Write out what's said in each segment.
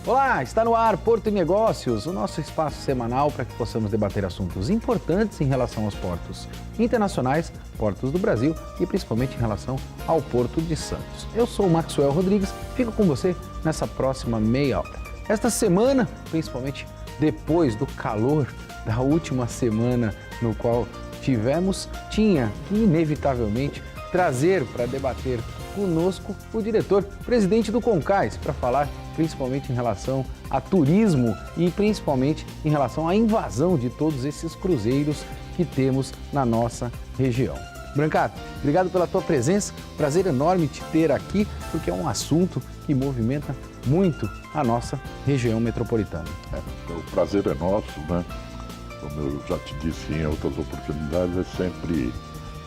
Olá, está no ar Porto e Negócios, o nosso espaço semanal para que possamos debater assuntos importantes em relação aos portos internacionais, portos do Brasil e principalmente em relação ao Porto de Santos. Eu sou o Maxwell Rodrigues, fico com você nessa próxima meia hora. Esta semana, principalmente depois do calor da última semana no qual tinha que inevitavelmente trazer para debater conosco o diretor, presidente do CONCAIS, para falar principalmente em relação a turismo e principalmente em relação à invasão de todos esses cruzeiros que temos na nossa região. Brancato, obrigado pela tua presença, prazer enorme te ter aqui, porque é um assunto que movimenta muito a nossa região metropolitana. O prazer é nosso, né? Como eu já te disse em outras oportunidades, é sempre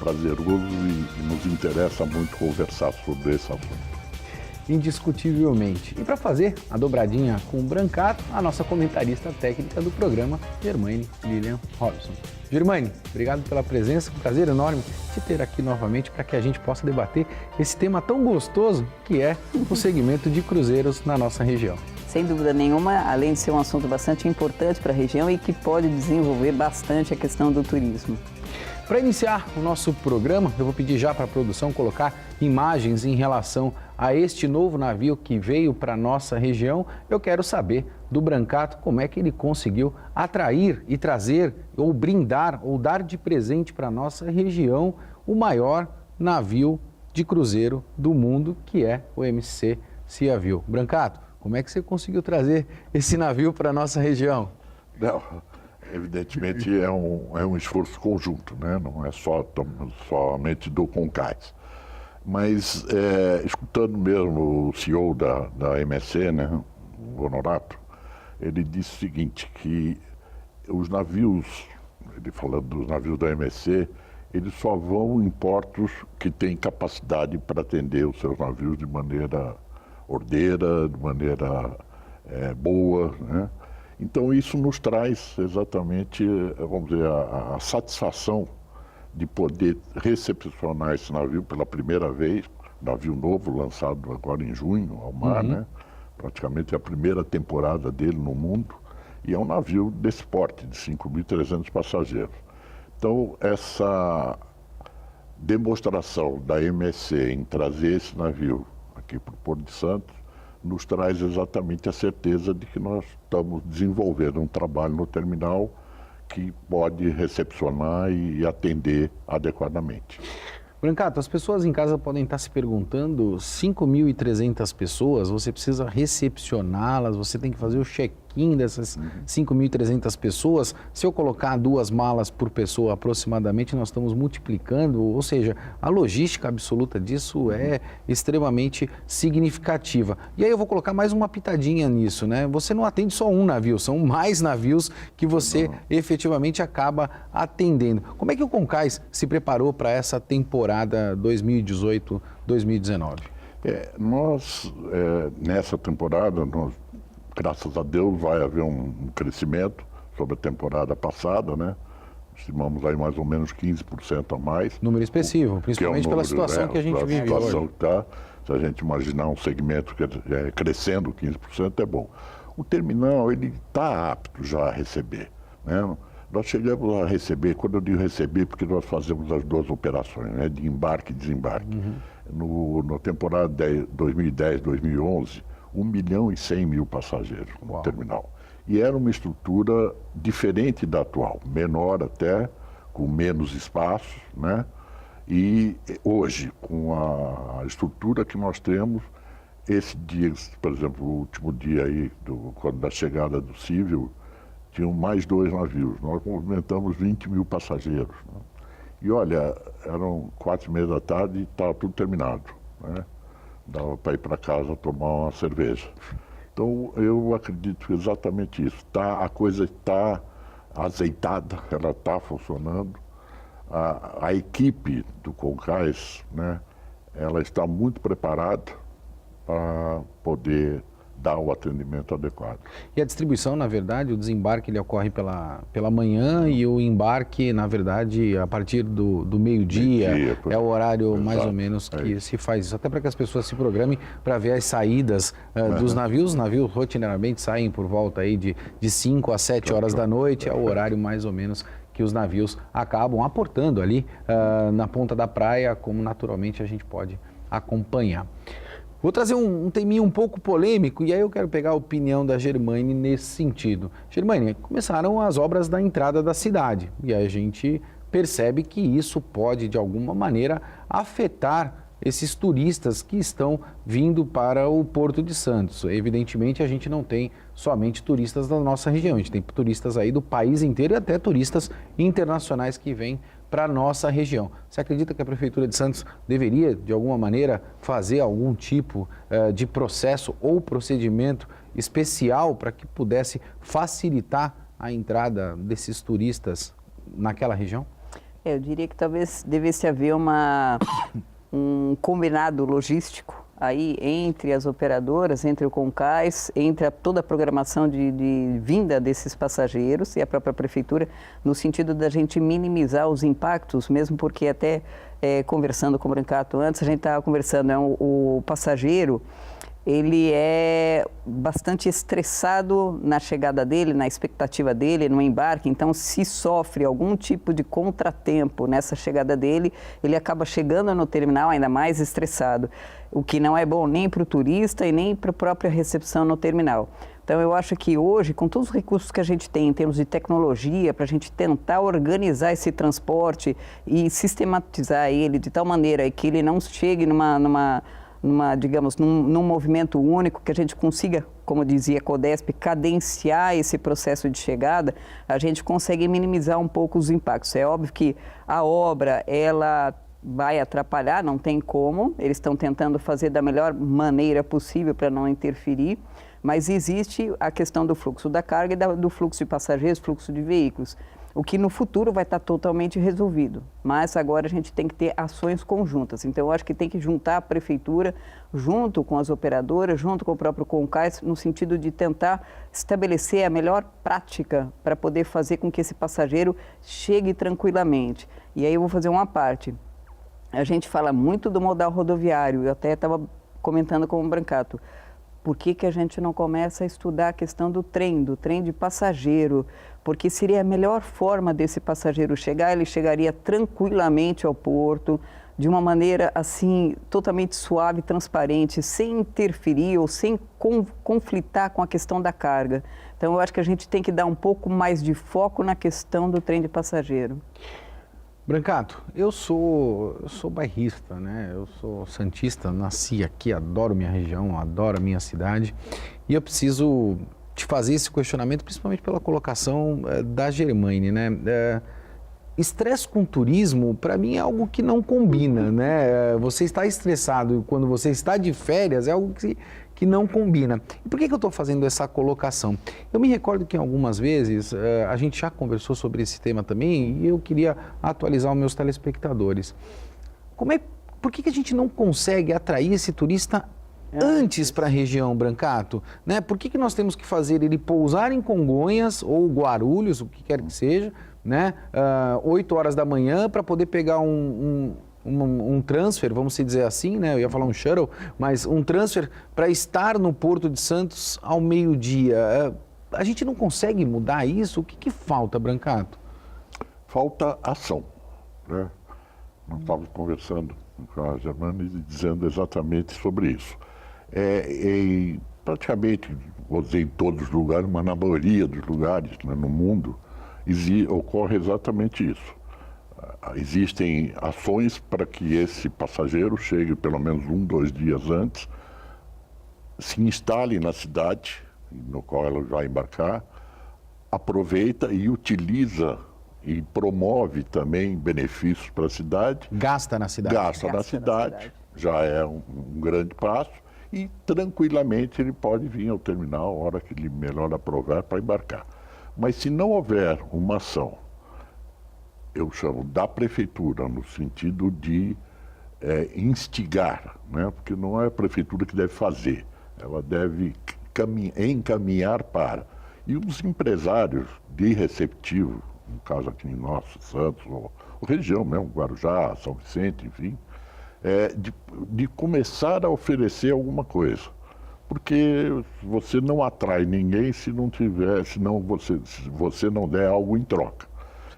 prazeroso e nos interessa muito conversar sobre esse assunto. Indiscutivelmente. E para fazer a dobradinha com o Brancato, a nossa comentarista técnica do programa, Germaine Lilian Robson. Germaine, obrigado pela presença, um prazer enorme te ter aqui novamente para que a gente possa debater esse tema tão gostoso que é o segmento de cruzeiros na nossa região. Sem dúvida nenhuma, além de ser um assunto bastante importante para a região e que pode desenvolver bastante a questão do turismo. Para iniciar o nosso programa, eu vou pedir já para a produção colocar imagens em relação a este novo navio que veio para a nossa região. Eu quero saber do Brancato como é que ele conseguiu atrair e trazer ou brindar ou dar de presente para a nossa região o maior navio de cruzeiro do mundo, que é o MC Ciavil. Brancato, como é que você conseguiu trazer esse navio para a nossa região? Não, evidentemente é um esforço conjunto, né? Não é somente do CONCAIS. Mas, escutando mesmo o CEO da MSC, né, o Honorato, ele disse o seguinte, que os navios, ele falando dos navios da MSC, eles só vão em portos que têm capacidade para atender os seus navios de maneira ordeira, de maneira boa, né? Então isso nos traz exatamente, vamos dizer, a satisfação de poder recepcionar esse navio pela primeira vez, navio novo lançado agora em junho ao mar, né? Praticamente a primeira temporada dele no mundo, e é um navio desse porte, de 5.300 passageiros. Então essa demonstração da MSC em trazer esse navio aqui para o Porto de Santos nos traz exatamente a certeza de que nós estamos desenvolvendo um trabalho no terminal que pode recepcionar e atender adequadamente. Brancato, as pessoas em casa podem estar se perguntando, 5.300 pessoas, você precisa recepcioná-las, você tem que fazer o check-in dessas 5.300 pessoas. Se eu colocar 2 malas por pessoa aproximadamente, nós estamos multiplicando, ou seja, a logística absoluta disso é extremamente significativa. E aí eu vou colocar mais uma pitadinha nisso, né? Você não atende só um navio, são mais navios que você efetivamente acaba atendendo. Como é que o CONCAIS se preparou para essa temporada 2018-2019? Nessa temporada, graças a Deus, vai haver um crescimento sobre a temporada passada, né? Estimamos aí mais ou menos 15% a mais. Número expressivo, principalmente pela situação que a gente vive hoje. Se a gente imaginar um segmento que crescendo 15% é bom. O terminal, ele está apto já a receber, né? Nós chegamos a receber, quando eu digo receber, porque nós fazemos as 2 operações, né, de embarque e desembarque. Na temporada 2010, 2011, 1.100.000 passageiros no terminal. E era uma estrutura diferente da atual, menor até, com menos espaço, né? E hoje, com a estrutura que nós temos, esse dia, por exemplo, o último dia aí, da chegada do Cível, tinham mais 2 navios. Nós movimentamos 20.000 passageiros, né? E olha, eram 4h30 da tarde e estava tudo terminado, né? Dava para ir para casa tomar uma cerveja. Então eu acredito exatamente isso. A coisa está azeitada, ela está funcionando. A equipe do CONCAIS, né, ela está muito preparada para poder dar o atendimento adequado. E a distribuição, na verdade, o desembarque ele ocorre pela manhã e o embarque, na verdade, a partir do meio-dia, é o horário mais ou menos que se faz isso. Até para que as pessoas se programem para ver as saídas dos navios. Os navios rotineiramente saem por volta aí de 5 a 7 horas da noite, é o horário mais ou menos que os navios acabam aportando ali na ponta da praia, como naturalmente a gente pode acompanhar. Vou trazer um teminho um pouco polêmico e aí eu quero pegar a opinião da Germaine nesse sentido. Germaine, começaram as obras da entrada da cidade e a gente percebe que isso pode, de alguma maneira, afetar esses turistas que estão vindo para o Porto de Santos. Evidentemente, a gente não tem somente turistas da nossa região, a gente tem turistas aí do país inteiro e até turistas internacionais que vêm para a nossa região. Você acredita que a Prefeitura de Santos deveria, de alguma maneira, fazer algum tipo de processo ou procedimento especial para que pudesse facilitar a entrada desses turistas naquela região? Eu diria que talvez devesse haver um combinado logístico aí entre as operadoras, entre o Concais, entre toda a programação de vinda desses passageiros e a própria Prefeitura, no sentido da gente minimizar os impactos, mesmo porque até conversando com o Brancato antes, a gente estava conversando, o passageiro, ele é bastante estressado na chegada dele, na expectativa dele, no embarque. Então, se sofre algum tipo de contratempo nessa chegada dele, ele acaba chegando no terminal ainda mais estressado, o que não é bom nem para o turista e nem para a própria recepção no terminal. Então, eu acho que hoje, com todos os recursos que a gente tem em termos de tecnologia, para a gente tentar organizar esse transporte e sistematizar ele de tal maneira que ele não chegue digamos, num movimento único, que a gente consiga, como dizia a Codesp, cadenciar esse processo de chegada, a gente consegue minimizar um pouco os impactos. É óbvio que a obra, ela vai atrapalhar, não tem como, eles estão tentando fazer da melhor maneira possível para não interferir, mas existe a questão do fluxo da carga e do fluxo de passageiros, fluxo de veículos, o que no futuro vai estar totalmente resolvido. Mas agora a gente tem que ter ações conjuntas. Então, eu acho que tem que juntar a Prefeitura junto com as operadoras, junto com o próprio Concais, no sentido de tentar estabelecer a melhor prática para poder fazer com que esse passageiro chegue tranquilamente. E aí eu vou fazer uma parte. A gente fala muito do modal rodoviário, eu até estava comentando com o Brancato. Por que a gente não começa a estudar a questão do trem de passageiro? Porque seria a melhor forma desse passageiro chegar, ele chegaria tranquilamente ao porto, de uma maneira assim, totalmente suave, transparente, sem interferir ou sem conflitar com a questão da carga. Então, eu acho que a gente tem que dar um pouco mais de foco na questão do trem de passageiro. Brancato, eu sou bairrista, né? Eu sou santista, nasci aqui, adoro minha região, adoro a minha cidade e eu preciso te fazer esse questionamento, principalmente pela colocação da Germaine, né? Estresse com turismo, para mim, é algo que não combina, né? Você está estressado quando você está de férias, é algo que não combina. E por que eu estou fazendo essa colocação? Eu me recordo que algumas vezes a gente já conversou sobre esse tema também e eu queria atualizar os meus telespectadores. Por que a gente não consegue atrair esse turista antes para a região, Brancato? Né? Por que nós temos que fazer ele pousar em Congonhas ou Guarulhos, o que quer que seja, né? 8 horas da manhã para poder pegar um transfer, vamos dizer assim, né? Eu ia falar um shuttle, mas um transfer para estar no Porto de Santos ao meio-dia. A gente não consegue mudar isso? O que falta, Brancato? Falta ação, né? Nós estávamos conversando com a Germaine dizendo exatamente sobre isso. Praticamente, vou dizer em todos os lugares, mas na maioria dos lugares, né, no mundo, ocorre exatamente isso. Existem ações para que esse passageiro chegue pelo menos 1, 2 dias antes, se instale na cidade, no qual ela vai embarcar, aproveita e utiliza e promove também benefícios para a cidade. Gasta na cidade. Gasta na cidade, já é um grande passo, e tranquilamente ele pode vir ao terminal a hora que ele melhor aprovar para embarcar. Mas se não houver uma ação, eu chamo da prefeitura, no sentido de instigar, né? Porque não é a prefeitura que deve fazer, ela deve encaminhar para. E os empresários de receptivo, no caso aqui em nosso Santos, ou região mesmo, Guarujá, São Vicente, enfim, de começar a oferecer alguma coisa. Porque você não atrai ninguém se você não der algo em troca.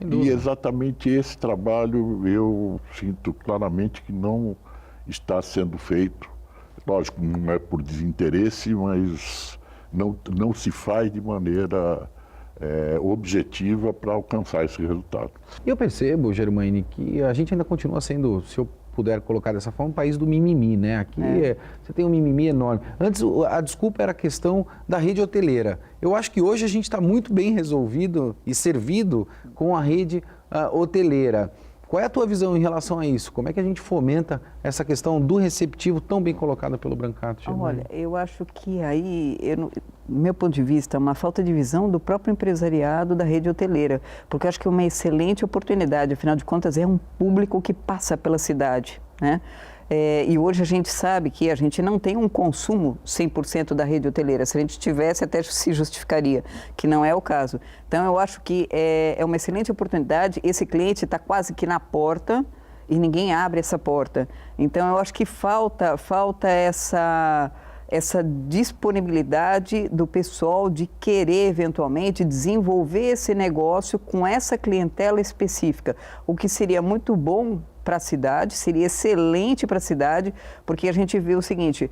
E exatamente esse trabalho eu sinto claramente que não está sendo feito. Lógico, não é por desinteresse, mas não se faz de maneira objetiva para alcançar esse resultado. Eu percebo, Germaine, que a gente ainda continua sendo, se eu puder colocar dessa forma, um país do mimimi, né? Aqui você tem um mimimi enorme. Antes, a desculpa era a questão da rede hoteleira. Eu acho que hoje a gente está muito bem resolvido e servido com a rede hoteleira. Qual é a tua visão em relação a isso? Como é que a gente fomenta essa questão do receptivo tão bem colocada pelo Brancato, Germaine? Olha, eu acho que aí, do meu ponto de vista, é uma falta de visão do próprio empresariado da rede hoteleira, porque eu acho que é uma excelente oportunidade, afinal de contas é um público que passa pela cidade, né? E hoje a gente sabe que a gente não tem um consumo 100% da rede hoteleira. Se a gente tivesse, até se justificaria, que não é o caso. Então, eu acho que é uma excelente oportunidade. Esse cliente está quase que na porta e ninguém abre essa porta. Então, eu acho que falta essa disponibilidade do pessoal de querer, eventualmente, desenvolver esse negócio com essa clientela específica, o que seria muito bom para a cidade, seria excelente para a cidade, porque a gente vê o seguinte,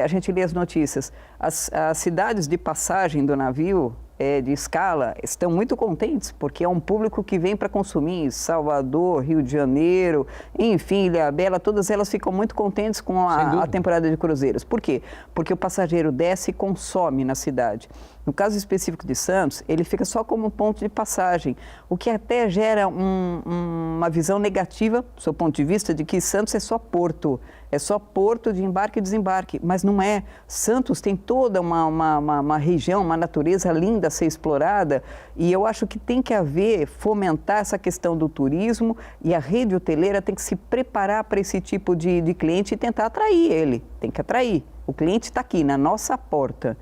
a gente lê as notícias, as cidades de passagem do navio, de escala, estão muito contentes, porque é um público que vem para consumir. Salvador, Rio de Janeiro, enfim, Ilhabela, todas elas ficam muito contentes com a temporada de cruzeiros. Por quê? Porque o passageiro desce e consome na cidade. No caso específico de Santos, ele fica só como um ponto de passagem, o que até gera uma visão negativa, do seu ponto de vista, de que Santos é só porto de embarque e desembarque, mas não é. Santos tem toda uma região, uma natureza linda a ser explorada, e eu acho que tem que fomentar essa questão do turismo, e a rede hoteleira tem que se preparar para esse tipo de cliente e tentar atrair ele, tem que atrair. O cliente está aqui, na nossa porta.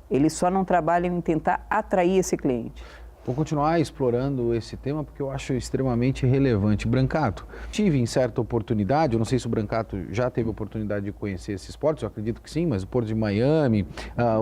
Eles só não trabalham em tentar atrair esse cliente. Vou continuar explorando esse tema porque eu acho extremamente relevante. Brancato, tive em certa oportunidade, eu não sei se o Brancato já teve oportunidade de conhecer esses portos, eu acredito que sim, mas o Porto de Miami,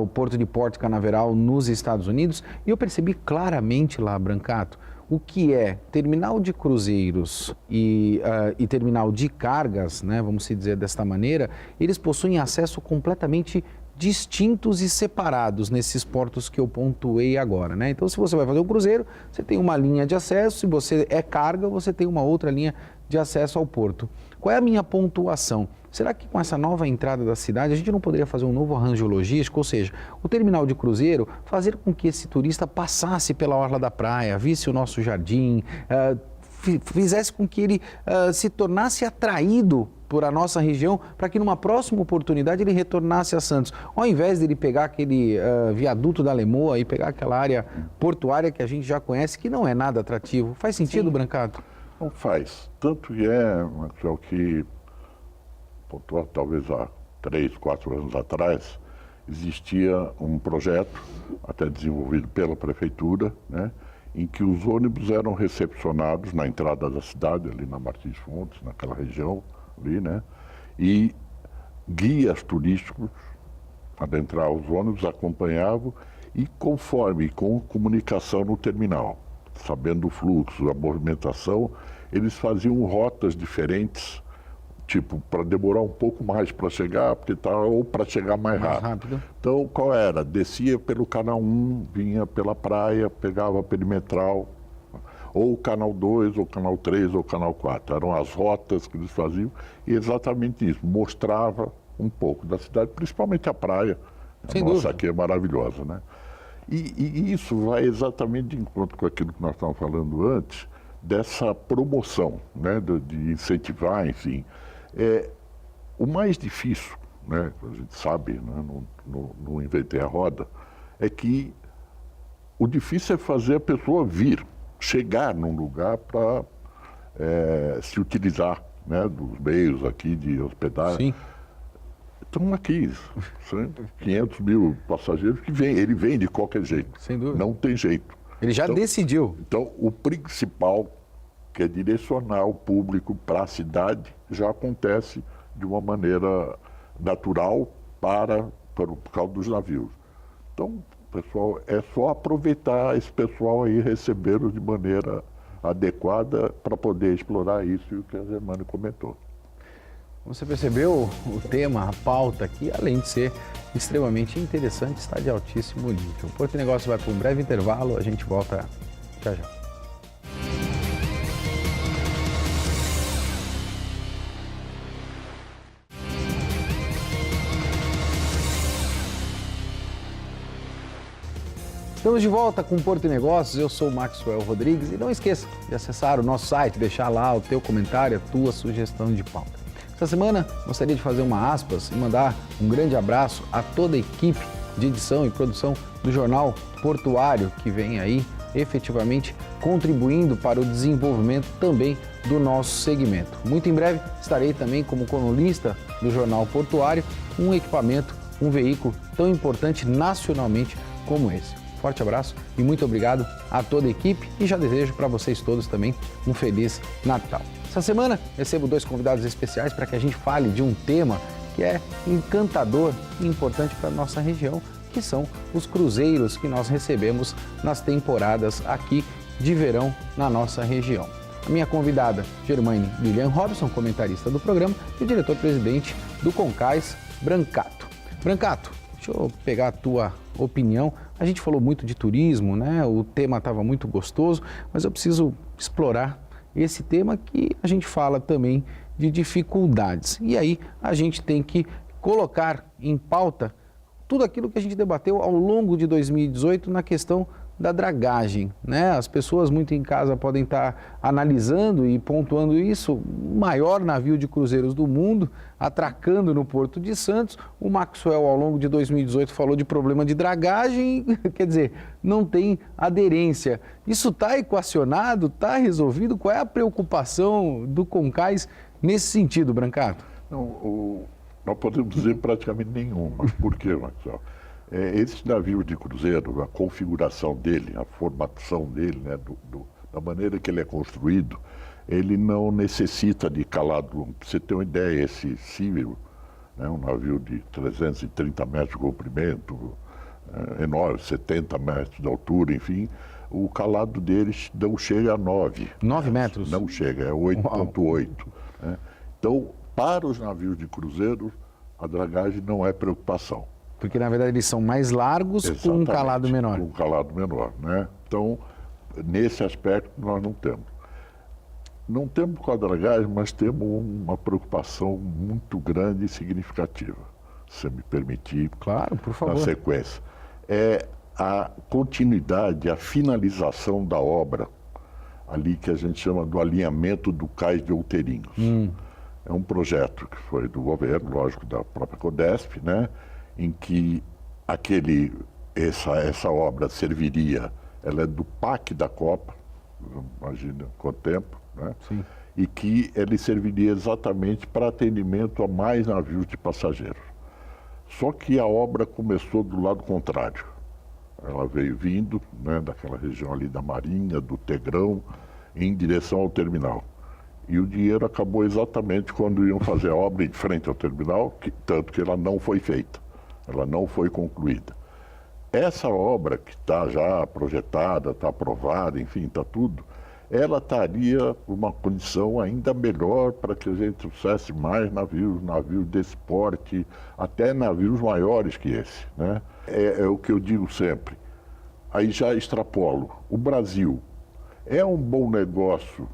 o Porto de Port Canaveral nos Estados Unidos, e eu percebi claramente lá, Brancato, o que é terminal de cruzeiros e terminal de cargas, né, vamos dizer desta maneira, eles possuem acesso completamente distintos e separados nesses portos que eu pontuei agora, né? Então, se você vai fazer um cruzeiro, você tem uma linha de acesso, se você é carga, você tem uma outra linha de acesso ao porto. Qual é a minha pontuação? Será que com essa nova entrada da cidade, a gente não poderia fazer um novo arranjo logístico, ou seja, o terminal de cruzeiro, fazer com que esse turista passasse pela orla da praia, visse o nosso jardim, fizesse com que ele se tornasse atraído por a nossa região, para que numa próxima oportunidade ele retornasse a Santos, ao invés de ele pegar aquele viaduto da Lemoa e pegar aquela área portuária que a gente já conhece, que não é nada atrativo. Faz sentido, Brancato? Não faz. Tanto Marcelo, que talvez há 3, 4 anos atrás, existia um projeto, até desenvolvido pela prefeitura, né, em que os ônibus eram recepcionados na entrada da cidade, ali na Martins Fontes, naquela região, ali, né? E guias turísticos adentrar os ônibus, acompanhavam e conforme com comunicação no terminal, sabendo o fluxo, a movimentação, eles faziam rotas diferentes, tipo, para demorar um pouco mais para chegar, ou para chegar mais rápido. Então, qual era? Descia pelo canal 1, vinha pela praia, pegava a perimetral, ou o canal 2, ou o canal 3, ou o canal 4. Eram as rotas que eles faziam e exatamente isso, mostrava um pouco da cidade, principalmente a praia. Nossa, aqui é maravilhosa, né? E isso vai exatamente de encontro com aquilo que nós estávamos falando antes, dessa promoção, né, de incentivar, enfim. O mais difícil, né, a gente sabe, né, não inventei a roda, é que o difícil é fazer a pessoa vir, chegar num lugar para se utilizar, né, dos meios aqui de hospedagem. Sim. estão aqui. São 500 mil passageiros que vêm. Ele vem de qualquer jeito. Sem dúvida. Não tem jeito. Ele já decidiu. Então, o principal, que é direcionar o público para a cidade, já acontece de uma maneira natural por causa dos navios. Então, pessoal, é só aproveitar esse pessoal aí, recebê-los de maneira adequada para poder explorar isso e o que a Germânia comentou. Você percebeu o tema, a pauta aqui, além de ser extremamente interessante, está de altíssimo nível. O Porto Negócio vai para um breve intervalo, a gente volta já já. Estamos de volta com o Porto Negócios, eu sou o Maxwell Rodrigues e não esqueça de acessar o nosso site, deixar lá o teu comentário, a tua sugestão de pauta. Essa semana gostaria de fazer uma aspas e mandar um grande abraço a toda a equipe de edição e produção do Jornal Portuário que vem aí efetivamente contribuindo para o desenvolvimento também do nosso segmento. Muito em breve estarei também como colunista do Jornal Portuário, um equipamento, um veículo tão importante nacionalmente como esse. Forte abraço e muito obrigado a toda a equipe e já desejo para vocês todos também um Feliz Natal. Essa semana recebo 2 convidados especiais para que a gente fale de um tema que é encantador e importante para a nossa região, que são os cruzeiros que nós recebemos nas temporadas aqui de verão na nossa região. A minha convidada, Germaine Lilian Robson, comentarista do programa, e o diretor-presidente do Concais, Brancato. Brancato, deixa eu pegar a tua opinião. A gente falou muito de turismo, né? O tema estava muito gostoso, mas eu preciso explorar esse tema que a gente fala também de dificuldades. E aí a gente tem que colocar em pauta tudo aquilo que a gente debateu ao longo de 2018 na questão da dragagem, né? As pessoas muito em casa podem estar analisando e pontuando isso, o maior navio de cruzeiros do mundo, atracando no Porto de Santos. O Maxwell, ao longo de 2018, falou de problema de dragagem, quer dizer, não tem aderência. Isso está equacionado, está resolvido? Qual é a preocupação do Concais nesse sentido, Brancato? Não, nós podemos dizer praticamente nenhuma. Por quê, Maxwell? Esse navio de cruzeiro, a configuração dele, a formação dele, né, da maneira que ele é construído, ele não necessita de calado. Para você ter uma ideia, esse Cível, né, um navio de 330 metros de comprimento, enorme, 70 metros de altura, enfim, o calado deles não chega a 9. 9 metros? Não chega, é 8,8. Né? Então, para os navios de cruzeiro, a dragagem não é preocupação. Porque, na verdade, eles são mais largos. Exatamente, com um calado menor. Com um calado menor, né? Então, nesse aspecto, nós não temos. Não temos com a dragagem, mas temos uma preocupação muito grande e significativa, se me permitir, claro, por favor, na sequência. É a continuidade, a finalização da obra, ali que a gente chama do alinhamento do cais de Outeirinhos. É um projeto que foi do governo, lógico, da própria Codesp, né? Em que essa obra serviria, ela é do PAC da Copa, imagina quanto tempo, né? Sim. E que ele serviria exatamente para atendimento a mais navios de passageiros. Só que a obra começou do lado contrário. Ela veio vindo, né, daquela região ali da Marinha, do Tegrão, em direção ao terminal. E o dinheiro acabou exatamente quando iam fazer a obra em frente ao terminal, tanto que ela não foi feita. Ela não foi concluída. Essa obra que está já projetada, está aprovada, enfim, está tudo, ela estaria uma condição ainda melhor para que a gente trouxesse mais navios desse porte, até navios maiores que esse, né? É o que eu digo sempre. Aí já extrapolo. O Brasil é um bom negócio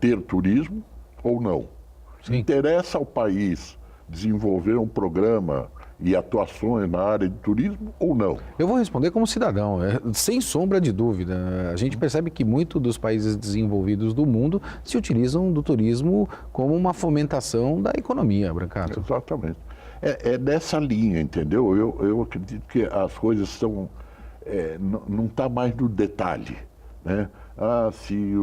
ter turismo ou não? Sim. Interessa ao país desenvolver um programa e atuações na área de turismo ou não? Eu vou responder como cidadão, sem sombra de dúvida. A gente percebe que muitos dos países desenvolvidos do mundo se utilizam do turismo como uma fomentação da economia, Brancato. Exatamente. É nessa linha, entendeu? Eu acredito que as coisas estão... não está mais no detalhe, né? Se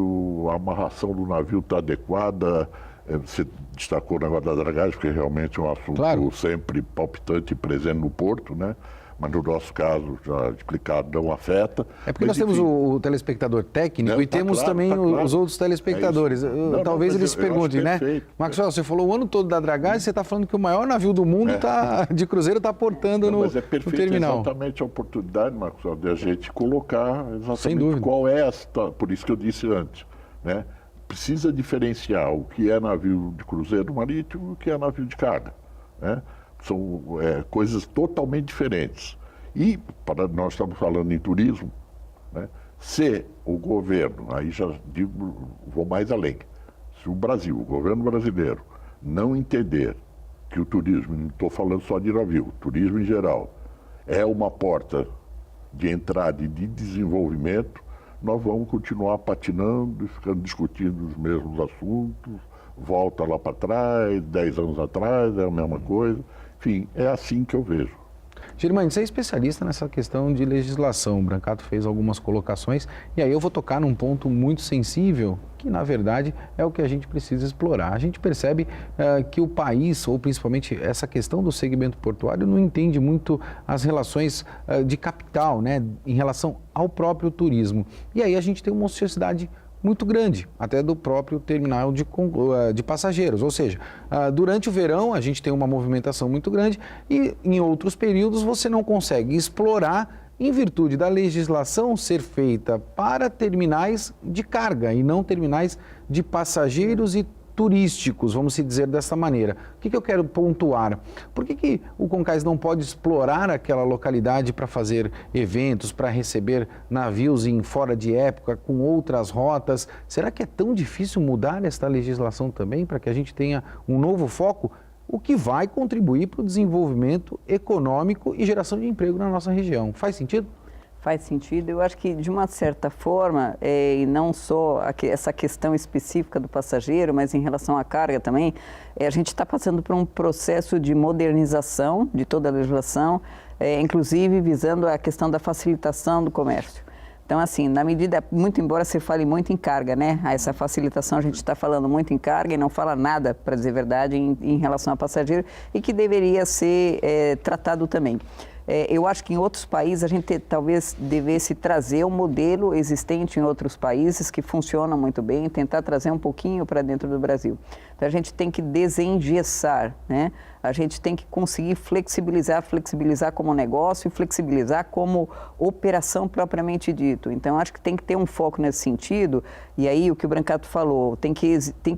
a amarração do navio está adequada, Você destacou o negócio da dragagem, porque realmente é um assunto sempre palpitante e presente no porto, né? Mas no nosso caso, já explicado, não afeta. É porque mas, nós temos o telespectador técnico e temos também os outros telespectadores. Talvez eles se perguntem, né? Maxwell, você falou o ano todo da dragagem, você está falando que o maior navio do mundo de cruzeiro está portando no terminal. Exatamente a oportunidade, Maxwell, de a gente colocar exatamente qual é a situação. Por isso que eu disse antes, né? Precisa diferenciar o que é navio de cruzeiro marítimo e o que é navio de carga, né? São coisas totalmente diferentes. E, nós estamos falando em turismo, né? Se o governo, aí já digo, vou mais além, se o Brasil, o governo brasileiro, não entender que o turismo, não estou falando só de navio, turismo em geral, é uma porta de entrada e de desenvolvimento, nós vamos continuar patinando e ficando discutindo os mesmos assuntos, volta lá para trás, 10 anos atrás, é a mesma coisa. Enfim, é assim que eu vejo. Germani, você é especialista nessa questão de legislação. O Brancato fez algumas colocações e aí eu vou tocar num ponto muito sensível, que na verdade é o que a gente precisa explorar. A gente percebe que o país, ou principalmente essa questão do segmento portuário, não entende muito as relações de capital, né, em relação ao próprio turismo. E aí a gente tem uma ociosidade muito grande, até do próprio terminal de passageiros. Ou seja, durante o verão a gente tem uma movimentação muito grande e em outros períodos você não consegue explorar em virtude da legislação ser feita para terminais de carga e não terminais de passageiros e turísticos, vamos dizer dessa maneira. O que eu quero pontuar? Por que o Concais não pode explorar aquela localidade para fazer eventos, para receber navios em fora de época, com outras rotas? Será que é tão difícil mudar esta legislação também para que a gente tenha um novo foco? O que vai contribuir para o desenvolvimento econômico e geração de emprego na nossa região. Faz sentido? Faz sentido. Eu acho que, de uma certa forma, e não só essa questão específica do passageiro, mas em relação à carga também, a gente está passando por um processo de modernização de toda a legislação, inclusive visando a questão da facilitação do comércio. Então, assim, na medida, muito embora se fale muito em carga, né? Essa facilitação a gente está falando muito em carga e não fala nada, para dizer a verdade, em relação a passageiro e que deveria ser tratado também. Eu acho que em outros países a gente talvez devesse trazer um modelo existente em outros países que funcionam muito bem e tentar trazer um pouquinho para dentro do Brasil. Então a gente tem que desengessar, né? A gente tem que conseguir flexibilizar como negócio e flexibilizar como operação propriamente dito. Então acho que tem que ter um foco nesse sentido e aí o que o Brancato falou, tem que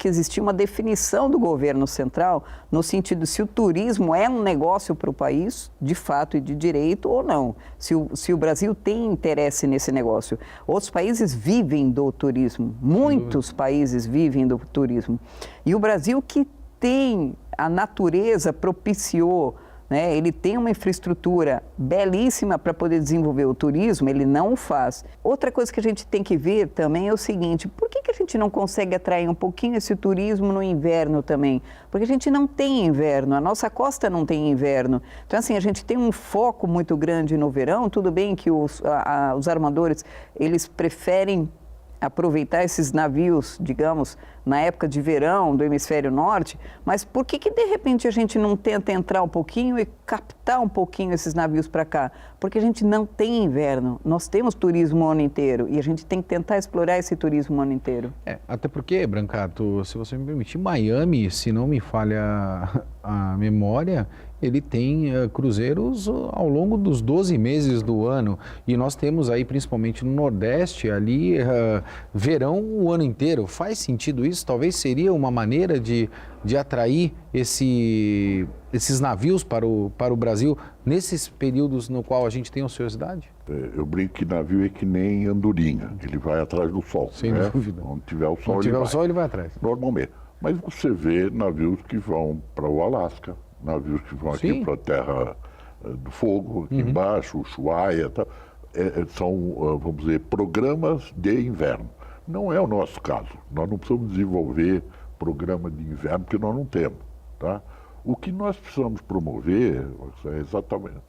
existir uma definição do governo central no sentido se o turismo é um negócio para o país, de fato e de direito ou não, se o Brasil tem interesse nesse negócio. Outros países vivem do turismo, muitos países vivem do turismo. E o Brasil que tem, a natureza propiciou, né? Ele tem uma infraestrutura belíssima para poder desenvolver o turismo, ele não o faz. Outra coisa que a gente tem que ver também é o seguinte, por que a gente não consegue atrair um pouquinho esse turismo no inverno também? Porque a gente não tem inverno, a nossa costa não tem inverno. Então, assim, a gente tem um foco muito grande no verão, tudo bem que os armadores, eles preferem aproveitar esses navios, digamos, na época de verão do hemisfério norte, mas por que de repente a gente não tenta entrar um pouquinho e captar um pouquinho esses navios para cá? Porque a gente não tem inverno, nós temos turismo o ano inteiro e a gente tem que tentar explorar esse turismo o ano inteiro. Até porque, Brancato, se você me permitir, Miami, se não me falha a memória, ele tem cruzeiros ao longo dos 12 meses do ano e nós temos aí, principalmente no Nordeste, ali verão o ano inteiro. Faz sentido isso? Talvez seria uma maneira de atrair esses navios para o Brasil nesses períodos no qual a gente tem ociosidade? Eu brinco que navio é que nem andorinha, ele vai atrás do sol. Sem dúvida. Onde tiver o sol, ele vai atrás. Normalmente. Mas você vê navios que vão para o Alasca, navios que vão aqui para a Terra do Fogo, aqui embaixo, Ushuaia, tá? São, vamos dizer, programas de inverno. Não é o nosso caso. Nós não precisamos desenvolver programa de inverno, porque nós não temos. Tá? O que nós precisamos promover é exatamente,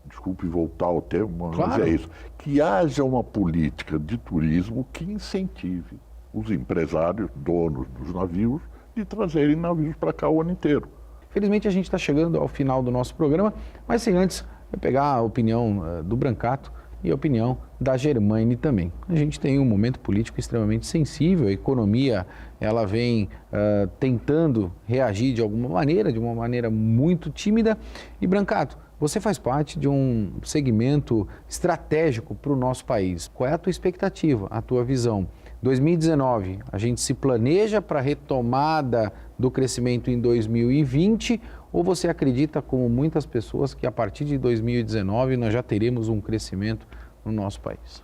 desculpe voltar ao tema, mas é isso, que haja uma política de turismo que incentive os empresários, donos dos navios, de trazerem navios para cá o ano inteiro. Felizmente a gente está chegando ao final do nosso programa, mas sem antes eu pegar a opinião do Brancato e a opinião da Germaine também. A gente tem um momento político extremamente sensível, a economia ela vem tentando reagir de alguma maneira, de uma maneira muito tímida. E Brancato, você faz parte de um segmento estratégico para o nosso país. Qual é a tua expectativa, a tua visão? 2019, a gente se planeja para a retomada do crescimento em 2020 ou você acredita, como muitas pessoas, que a partir de 2019 nós já teremos um crescimento no nosso país?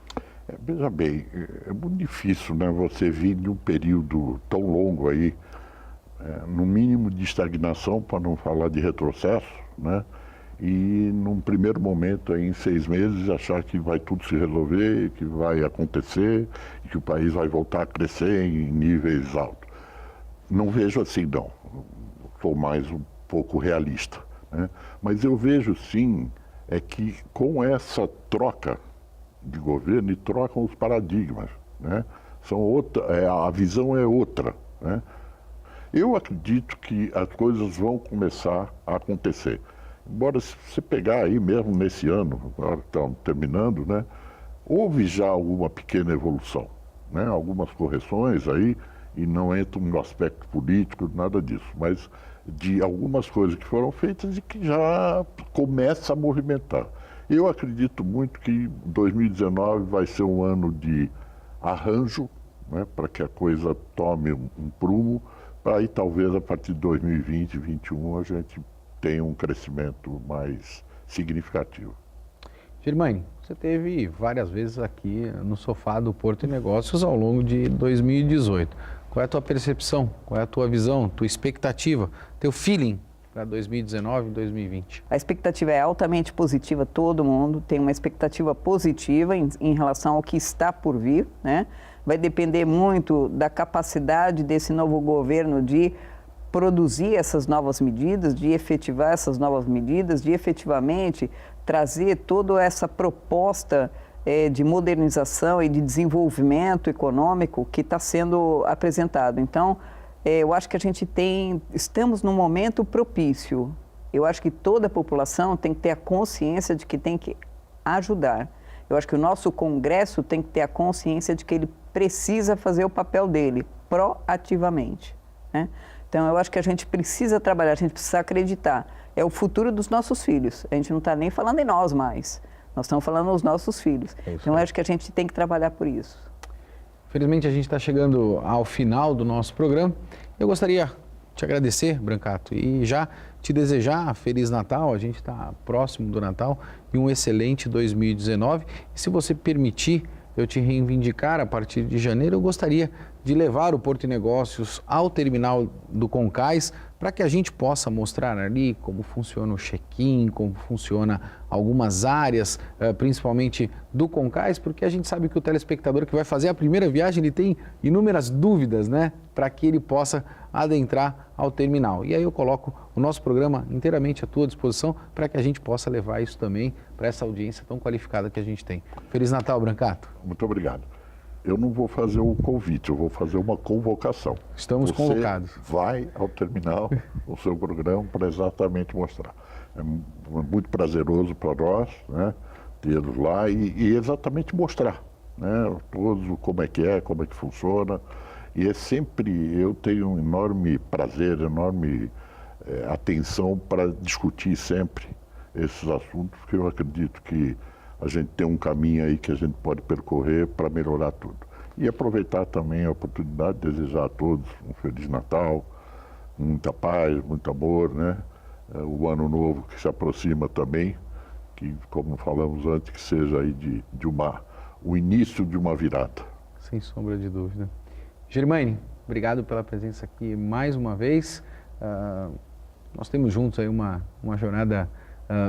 Veja bem, é muito difícil, né, você vir de um período tão longo aí, no mínimo de estagnação, para não falar de retrocesso, né? E num primeiro momento, aí, em 6 meses, achar que vai tudo se resolver, que vai acontecer e que o país vai voltar a crescer em níveis altos. Não vejo assim, não. Sou mais um pouco realista, né? Mas eu vejo sim, é que com essa troca de governo, e trocam os paradigmas, né? A visão é outra, né? Eu acredito que as coisas vão começar a acontecer. Embora, se você pegar aí mesmo nesse ano, agora que estamos terminando, né, houve já alguma pequena evolução, né, algumas correções aí, e não entro no aspecto político, nada disso, mas de algumas coisas que foram feitas e que já começa a movimentar. Eu acredito muito que 2019 vai ser um ano de arranjo, né, para que a coisa tome um prumo, para aí talvez a partir de 2020, 2021 a gente tenha um crescimento mais significativo. Germaine, você esteve várias vezes aqui no sofá do Porto e Negócios ao longo de 2018. Qual é a tua percepção? Qual é a tua visão, tua expectativa, teu feeling para 2019 e 2020? A expectativa é altamente positiva, todo mundo tem uma expectativa positiva em relação ao que está por vir, né? Vai depender muito da capacidade desse novo governo de produzir essas novas medidas, de efetivar essas novas medidas, de efetivamente trazer toda essa proposta de modernização e de desenvolvimento econômico que está sendo apresentado. Então, eu acho que estamos num momento propício. Eu acho que toda a população tem que ter a consciência de que tem que ajudar. Eu acho que o nosso Congresso tem que ter a consciência de que ele precisa fazer o papel dele proativamente, né? Então, eu acho que a gente precisa trabalhar, a gente precisa acreditar. É o futuro dos nossos filhos. A gente não está nem falando em nós mais. Nós estamos falando nos nossos filhos. Então, eu acho que a gente tem que trabalhar por isso. Felizmente, a gente está chegando ao final do nosso programa. Eu gostaria de te agradecer, Brancato, e já te desejar Feliz Natal. A gente está próximo do Natal e um excelente 2019. E se você permitir eu te reivindicar a partir de janeiro, eu gostaria de levar o Porto e Negócios ao terminal do Concais para que a gente possa mostrar ali como funciona o check-in, como funciona algumas áreas, principalmente do Concais, porque a gente sabe que o telespectador que vai fazer a primeira viagem, ele tem inúmeras dúvidas, né, para que ele possa adentrar ao terminal. E aí eu coloco o nosso programa inteiramente à tua disposição para que a gente possa levar isso também para essa audiência tão qualificada que a gente tem. Feliz Natal, Brancato. Muito obrigado. Eu não vou fazer um convite, eu vou fazer uma convocação. Estamos convocados. Vai ao terminal o seu programa para exatamente mostrar. É muito prazeroso para nós, né, tê-los lá e exatamente mostrar, né, todos como é que funciona. E é sempre, eu tenho um enorme prazer, enorme atenção para discutir sempre esses assuntos, porque eu acredito que a gente tem um caminho aí que a gente pode percorrer para melhorar tudo. E aproveitar também a oportunidade de desejar a todos um Feliz Natal, muita paz, muito amor, né? O ano novo que se aproxima também, que, como falamos antes, que seja aí o início de uma virada. Sem sombra de dúvida. Germaine, obrigado pela presença aqui mais uma vez. Nós temos juntos aí uma jornada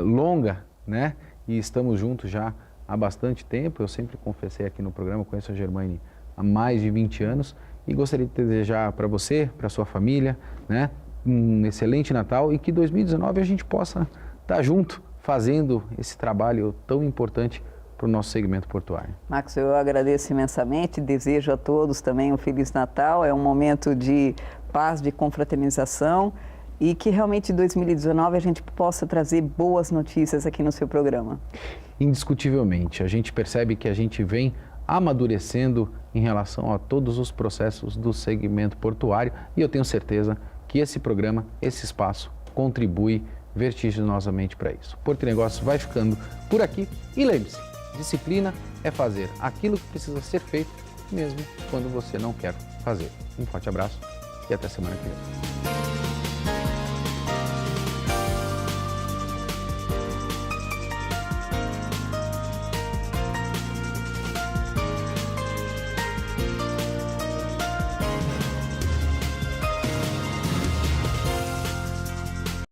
longa, né? E estamos juntos já há bastante tempo. Eu sempre confessei aqui no programa, conheço a Germaine há mais de 20 anos e gostaria de desejar para você, para sua família, né, um excelente Natal e que 2019 a gente possa estar junto fazendo esse trabalho tão importante para o nosso segmento portuário. Max, eu agradeço imensamente, desejo a todos também um Feliz Natal. É um momento de paz, de confraternização e que realmente em 2019 a gente possa trazer boas notícias aqui no seu programa. Indiscutivelmente, a gente percebe que a gente vem amadurecendo em relação a todos os processos do segmento portuário e eu tenho certeza que esse programa, esse espaço, contribui vertiginosamente para isso. Porto e Negócios vai ficando por aqui e lembre-se, disciplina é fazer aquilo que precisa ser feito mesmo quando você não quer fazer. Um forte abraço e até semana que vem.